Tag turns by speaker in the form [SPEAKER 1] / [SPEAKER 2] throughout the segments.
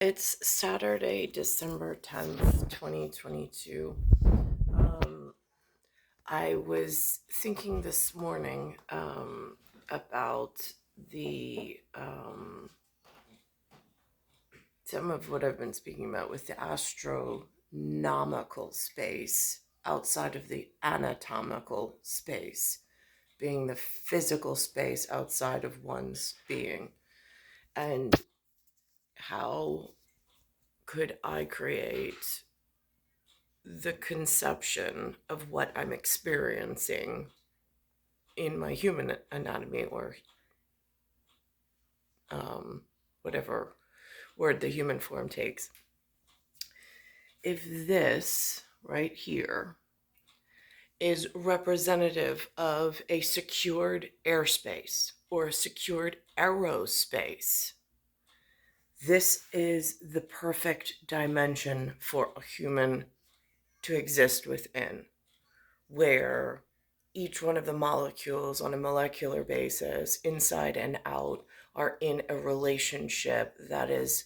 [SPEAKER 1] It's Saturday, December 10th, 2022. Um, I was thinking this morning about the some of what I've been speaking about with the astronomical space outside of the anatomical space, being the physical space outside of one's being. And how could I create the conception of what I'm experiencing in my human anatomy, or whatever word the human form takes. If this right here is representative of a secured airspace or a secured aerospace, this is the perfect dimension for a human to exist within, where each one of the molecules on a molecular basis, inside and out, are in a relationship that has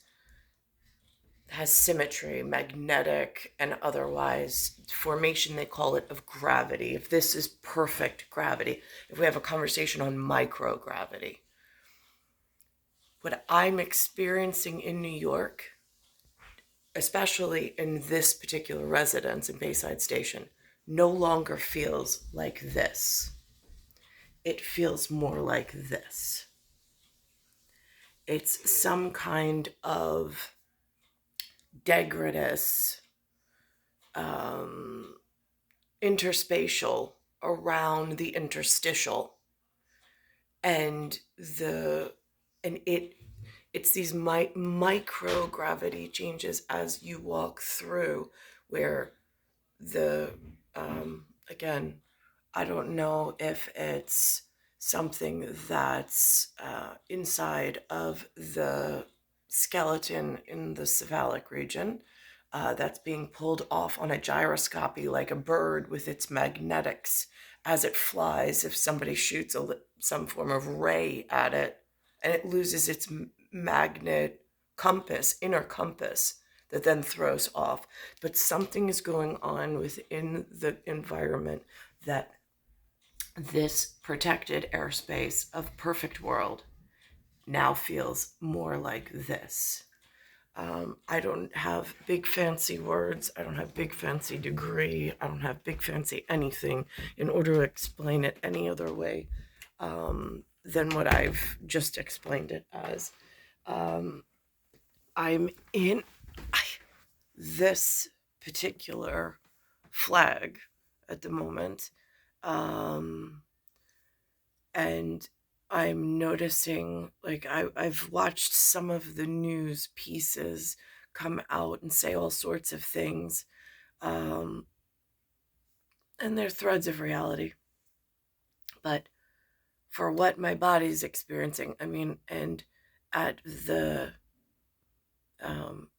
[SPEAKER 1] symmetry, magnetic and otherwise formation, they call it, of gravity. If this is perfect gravity, if we have a conversation on microgravity, what I'm experiencing in New York, especially in this particular residence in Bayside Station, no longer feels like this. It feels more like this. It's some kind of degradus, um, interspatial around the interstitial, and it's these microgravity changes as you walk through, where the again, I don't know if it's something that's inside of the skeleton in the cephalic region, that's being pulled off on a gyroscopy like a bird with its magnetics as it flies. If somebody shoots some form of ray at it and it loses its magnet compass, inner compass, that then throws off. But something is going on within the environment that this protected airspace of perfect world now feels more like this. I don't have big fancy words. I don't have big fancy degree. I don't have big fancy anything in order to explain it any other way than what I've just explained it as. I'm in this particular flag at the moment. Um, and I'm noticing, like, I've watched some of the news pieces come out and say all sorts of things, um, and they're threads of reality. But for what my body's experiencing, I mean, and at the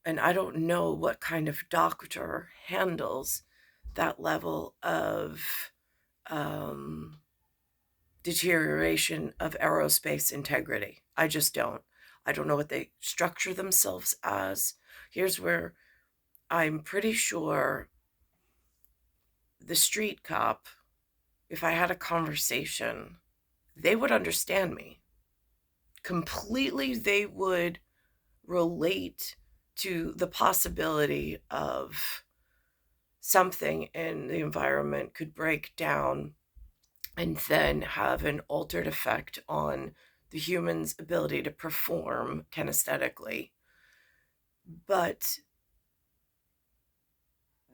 [SPEAKER 1] and I don't know what kind of doctor handles that level of um, deterioration of aerospace integrity. I just don't. I don't know what they structure themselves as. Here's where I'm pretty sure the street cop, if I had a conversation, they would understand me completely. They would relate to the possibility of something in the environment could break down and then have an altered effect on the human's ability to perform kinesthetically. But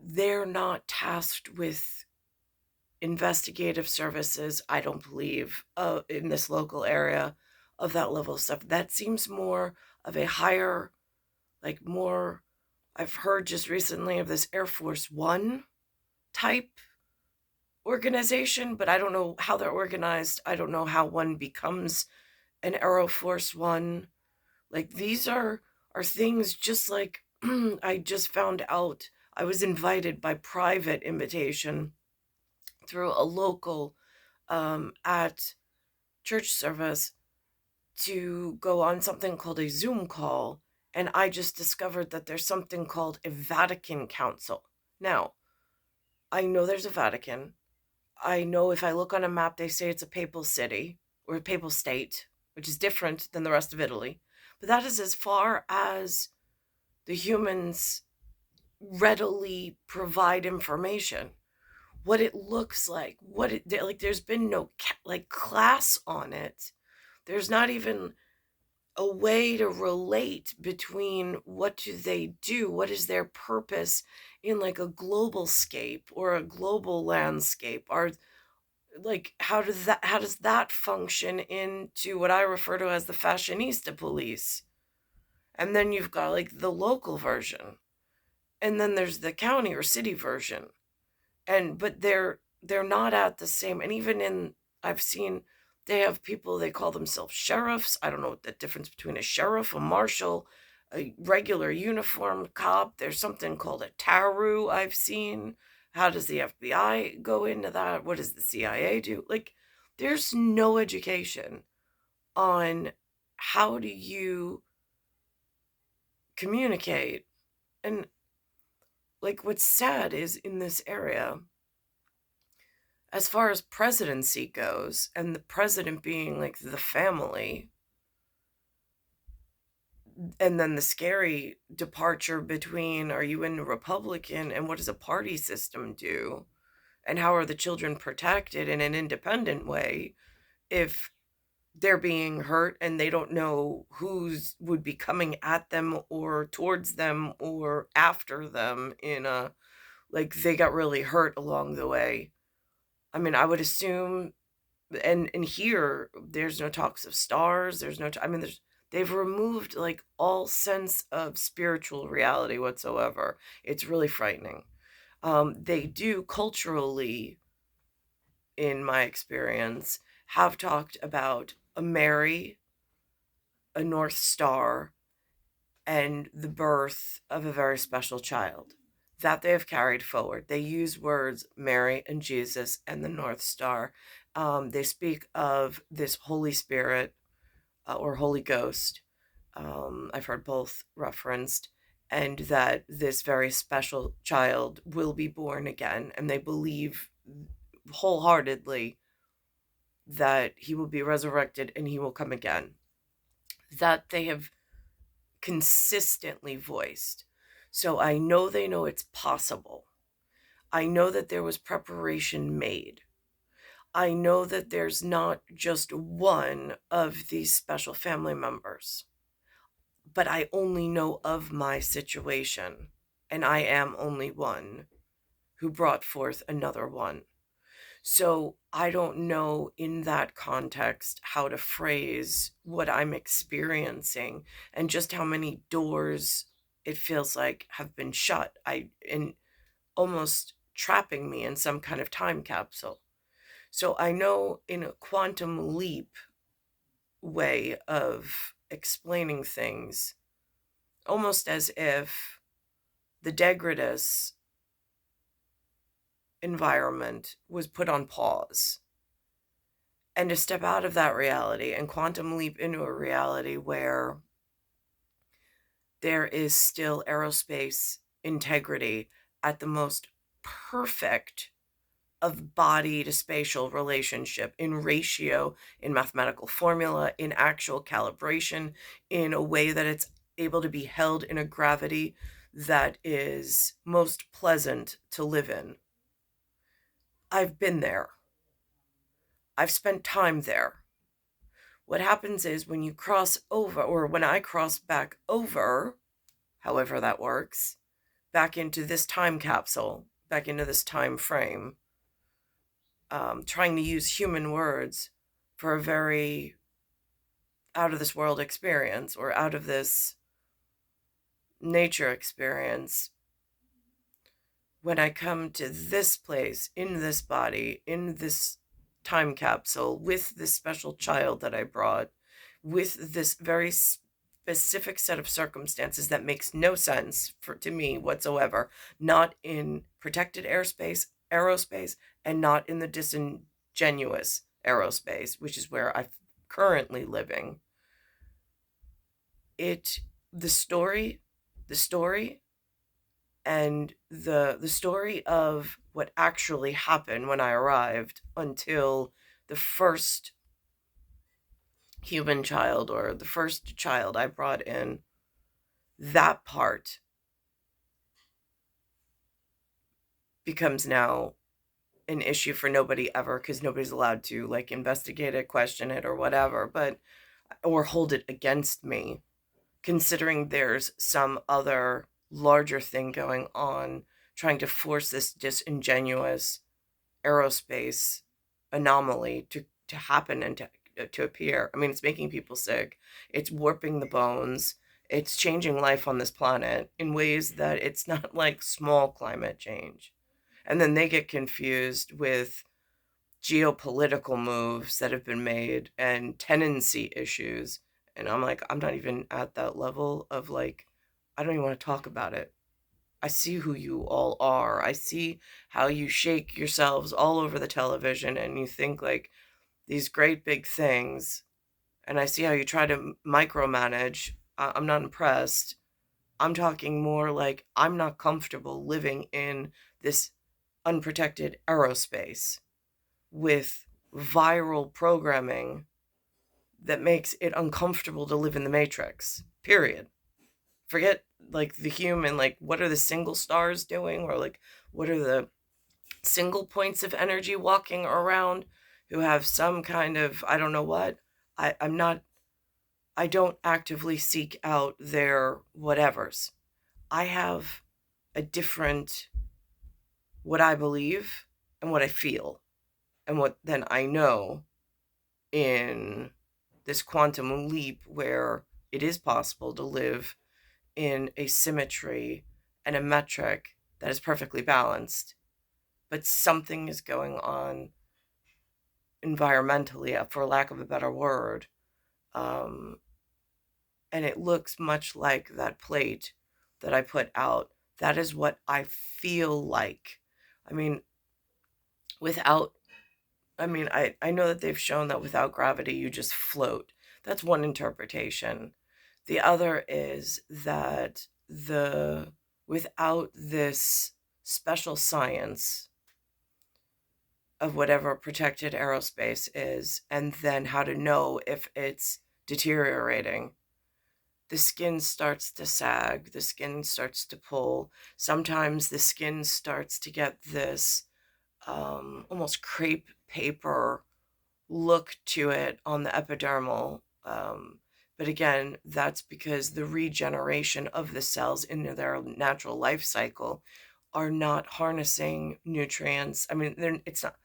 [SPEAKER 1] they're not tasked with investigative services, I don't believe, in this local area, of that level of stuff. That seems more of a higher, like, more. I've heard just recently of this Air Force One type organization, but I don't know how they're organized. I don't know how one becomes an Aero Force One. Like, these are things, just like I just found out I was invited by private invitation through a local at church service to go on something called a Zoom call And I just discovered that there's something called a Vatican Council. Now, I know there's a Vatican. I know if I look on a map, they say it's a papal city or a papal state, which is different than the rest of Italy. But that is as far as the humans readily provide information. What it looks like, what it like. There's been no like class on it. There's not even a way to relate between what do they do, what is their purpose in like a global scape or a global landscape, or like how does that function into what I refer to as the fashionista police. And then you've got like the local version, and then there's the county or city version. And but they're not at the same. And even in, I've seen, they have people, they call themselves sheriffs. I don't know what the difference between a sheriff, a marshal, a regular uniformed cop. There's something called a taru I've seen. How does the FBI go into that? What does the CIA do? Like, there's no education on how do you communicate. And like, what's sad is in this area, as far as presidency goes, and the president being like the family, and then the scary departure between, are you in a Republican and what does a party system do? And how are the children protected in an independent way if they're being hurt and they don't know who's would be coming at them or towards them or after them in a, like, they got really hurt along the way. I mean, I would assume, and here there's no talks of stars, there's no I mean, they've removed like all sense of spiritual reality whatsoever. It's really frightening. They do culturally, in my experience, have talked about a Mary, a North Star, and the birth of a very special child that they have carried forward. They use words Mary and Jesus and the North Star. They speak of this Holy Spirit, or Holy Ghost. I've heard both referenced, and that this very special child will be born again. And they believe wholeheartedly that he will be resurrected and he will come again. That they have consistently voiced. So I know they know it's possible. I know that there was preparation made. I know that there's not just one of these special family members, but I only know of my situation, and I am only one who brought forth another one. So I don't know in that context how to phrase what I'm experiencing and just how many doors it feels like have been shut. And almost trapping me in some kind of time capsule. So I know in a quantum leap way of explaining things, almost as if the degradus environment was put on pause, and to step out of that reality and quantum leap into a reality where there is still aerospace integrity at the most perfect of body to spatial relationship, in ratio, in mathematical formula, in actual calibration, in a way that it's able to be held in a gravity that is most pleasant to live in. I've been there. I've spent time there. What happens is when you cross over, or when I cross back over, however that works, back into this time capsule, back into this time frame, trying to use human words for a very out of this world experience, or out of this nature experience. When I come to this place, in this body, in this time capsule, with this special child that I brought, with this very specific set of circumstances that makes no sense to me whatsoever, not in protected aerospace, and not in the disingenuous aerospace, which is where I'm currently living, it the story, the story, and the story of what actually happened when I arrived until the first human child or the first child I brought in, that part becomes now an issue for nobody ever, because nobody's allowed to like investigate it, question it, or whatever, but or hold it against me, considering there's some other larger thing going on trying to force this disingenuous aerospace anomaly to happen and to appear. I mean, it's making people sick. It's warping the bones. It's changing life on this planet in ways that it's not like small climate change. And then they get confused with geopolitical moves that have been made and tenancy issues. And I'm like, I'm not even at that level of like, I don't even want to talk about it. I see who you all are. I see how you shake yourselves all over the television and you think like these great big things. And I see how you try to micromanage. I'm not impressed. I'm talking more like I'm not comfortable living in this unprotected aerospace with viral programming that makes it uncomfortable to live in the matrix. Period. Forget like the human, like what are the single stars doing, or like what are the single points of energy walking around who have some kind of, I don't know what. I'm not, I don't actively seek out their whatevers. I have a different, what I believe and what I feel and what then I know in this quantum leap where it is possible to live in a symmetry and a metric that is perfectly balanced, but something is going on environmentally, for lack of a better word, um, and it looks much like that plate that I put out. That is what I feel like. I mean, without, I know that they've shown that without gravity, you just float. That's one interpretation. The other is that without this special science of whatever protected aerospace is, and then how to know if it's deteriorating, the skin starts to sag, the skin starts to pull. Sometimes the skin starts to get this almost crepe paper look to it on the epidermal. But again, that's because the regeneration of the cells in their natural life cycle are not harnessing nutrients. I mean, it's not,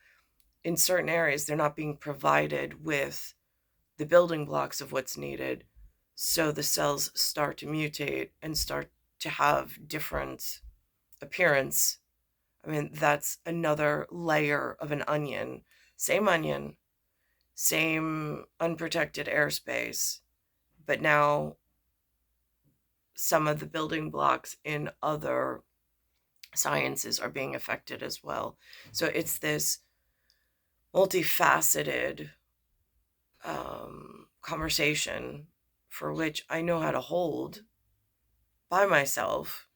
[SPEAKER 1] in certain areas, they're not being provided with the building blocks of what's needed. So the cells start to mutate and start to have different appearance. I mean, that's another layer of an onion. Onion, same unprotected airspace, but now some of the building blocks in other sciences are being affected as well. So it's this multifaceted conversation for which I know how to hold by myself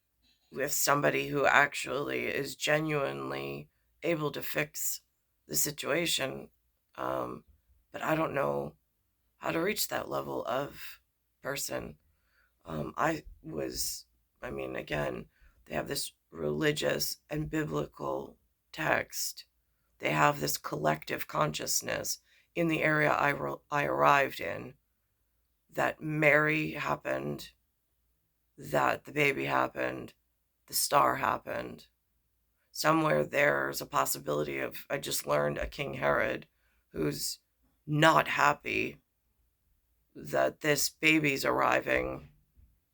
[SPEAKER 1] with somebody who actually is genuinely able to fix the situation. Um, but I don't know how to reach that level of person. I was, I mean, again, they have this religious and biblical text. They have this collective consciousness in the area I arrived in, that Mary happened, that the baby happened, the star happened. Somewhere there's a possibility of, I just learned, a King Herod who's not happy that this baby's arriving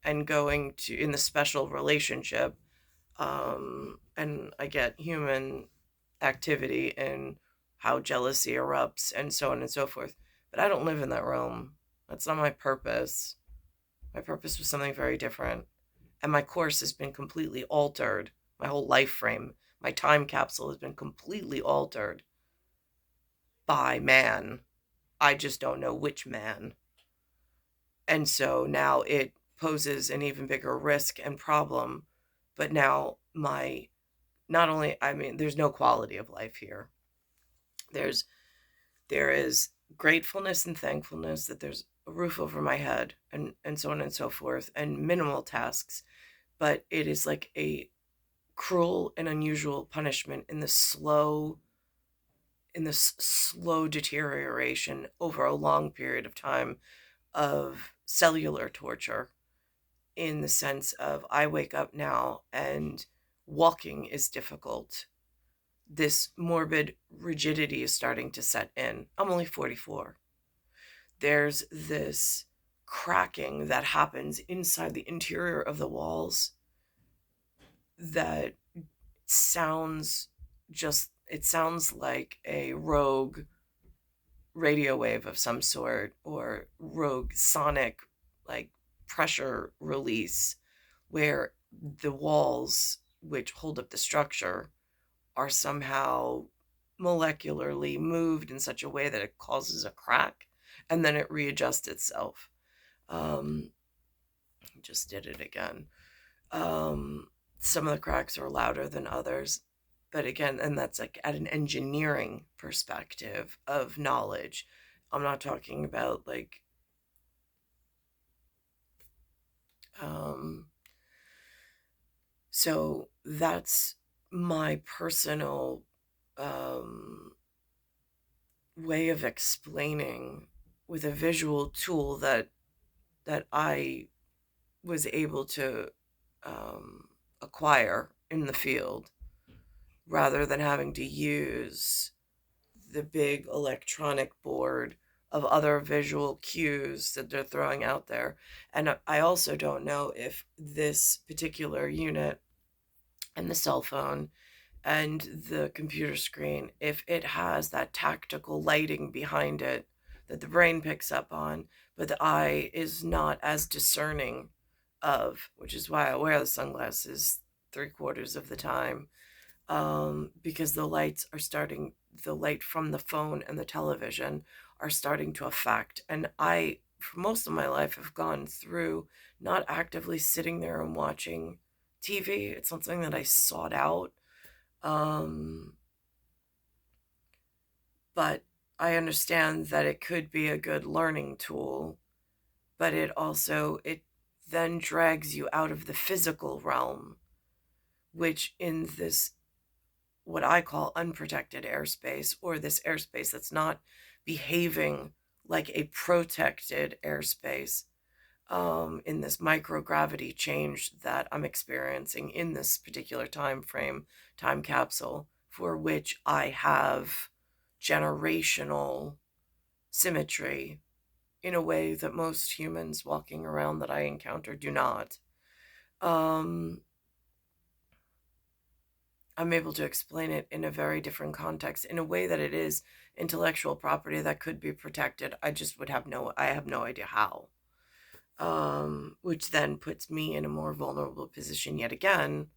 [SPEAKER 1] and going to in the special relationship. And I get human activity and how jealousy erupts and so on and so forth. But I don't live in that realm. That's not my purpose. My purpose was something very different. And my course has been completely altered. My whole life frame, my time capsule has been completely altered by man. I just don't know which man. And so now poses an even bigger risk and problem. But now not only, I mean, there's no quality of life here. There's there is gratefulness and thankfulness that there's a roof over my head, and so on and so forth, and minimal tasks, but it is like a cruel and unusual punishment in this slow deterioration over a long period of time of cellular torture, in the sense of I wake up now and walking is difficult. This morbid rigidity is starting to set in. I'm only 44. There's this cracking that happens inside the interior of the walls that sounds it sounds like a rogue radio wave of some sort, or rogue sonic, like, pressure release, where the walls which hold up the structure are somehow molecularly moved in such a way that it causes a crack, and then it readjusts itself. um just did it again. um some of the cracks are louder than others, but again, and that's like at an engineering perspective of knowledge. I'm not talking about like um so that's my personal um way of explaining, with a visual tool that I was able to acquire in the field, rather than having to use the big electronic board of other visual cues that they're throwing out there. And I also don't know if this particular unit and the cell phone and the computer screen, if it has that tactical lighting behind it that the brain picks up on, but the eye is not as discerning of, which is why I wear the sunglasses 3/4 of the time. Because the light from the phone and the television are starting to affect. And I, for most of my life, have gone through not actively sitting there and watching TV. It's something that I sought out. Um, but I understand that it could be a good learning tool, but it then drags you out of the physical realm, which in this, what I call unprotected airspace, or this airspace that's not behaving like a protected airspace, in this microgravity change that I'm experiencing in this particular time frame, time capsule, for which I have generational symmetry in a way that most humans walking around that I encounter do not. Um, I'm able to explain it in a very different context, in a way that it is intellectual property that could be protected. I have no idea how. Which then puts me in a more vulnerable position yet again,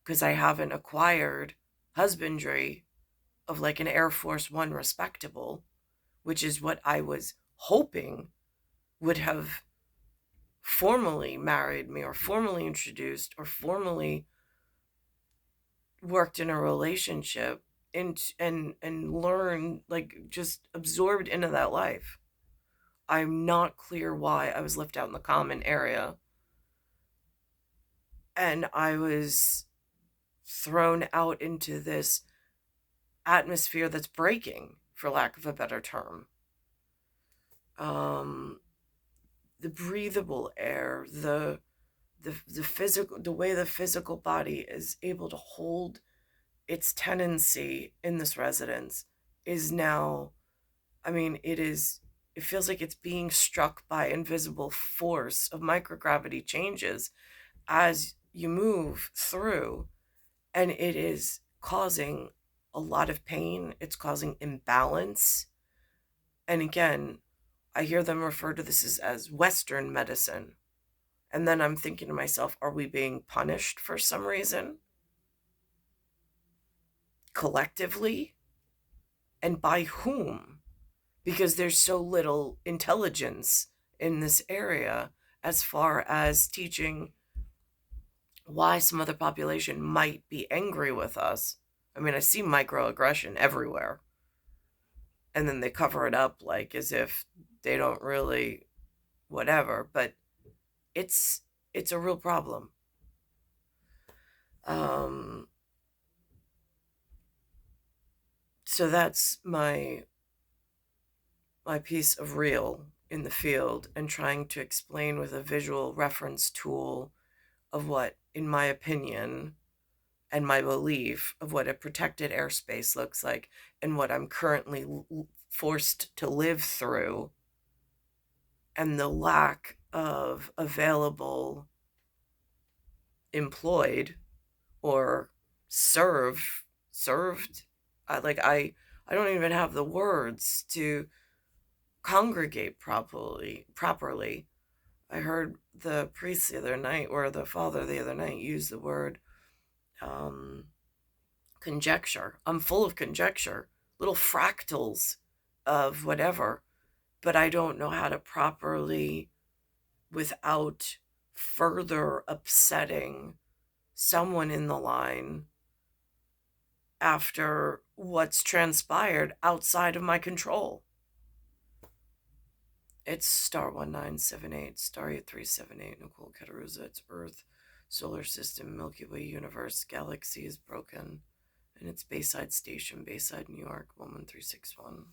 [SPEAKER 1] because I haven't acquired husbandry of like an Air Force One respectable, which is what I was hoping would have formally married me, or formally introduced, or formally worked in a relationship, and learned, like, just absorbed into that life. I'm not clear why I was left out in the common area, and I was thrown out into this atmosphere that's breaking, for lack of a better term. um the breathable air, the physical, the way the physical body is able to hold its tenancy in this residence is now, I mean, it feels like it's being struck by invisible force of microgravity changes as you move through, and it is causing a lot of pain. It's causing imbalance. And again, I hear them refer to this as Western medicine. And then I'm thinking to myself, are we being punished for some reason? Collectively? And by whom? Because there's so little intelligence in this area. as far as teaching why some other population might be angry with us. I mean, I see microaggression everywhere. And then they cover it up like as if they don't really whatever, but it's it's a real problem. Um so that's my piece of real in the field, and trying to explain with a visual reference tool of what, in my opinion, and my belief of what a protected airspace looks like, and what I'm currently forced to live through, and the lack of available employed or served. I don't even have the words to congregate properly. I heard the priest the other night, or the father the other night, use the word um, conjecture. I'm full of conjecture, little fractals of whatever, but I don't know how to properly, without further upsetting someone in the line after what's transpired outside of my control. It's star 1978, star 8378, Nicole, Cattaruzza. It's Earth, solar system, Milky Way universe, galaxy is broken, and it's Bayside Station, Bayside, New York, 11361.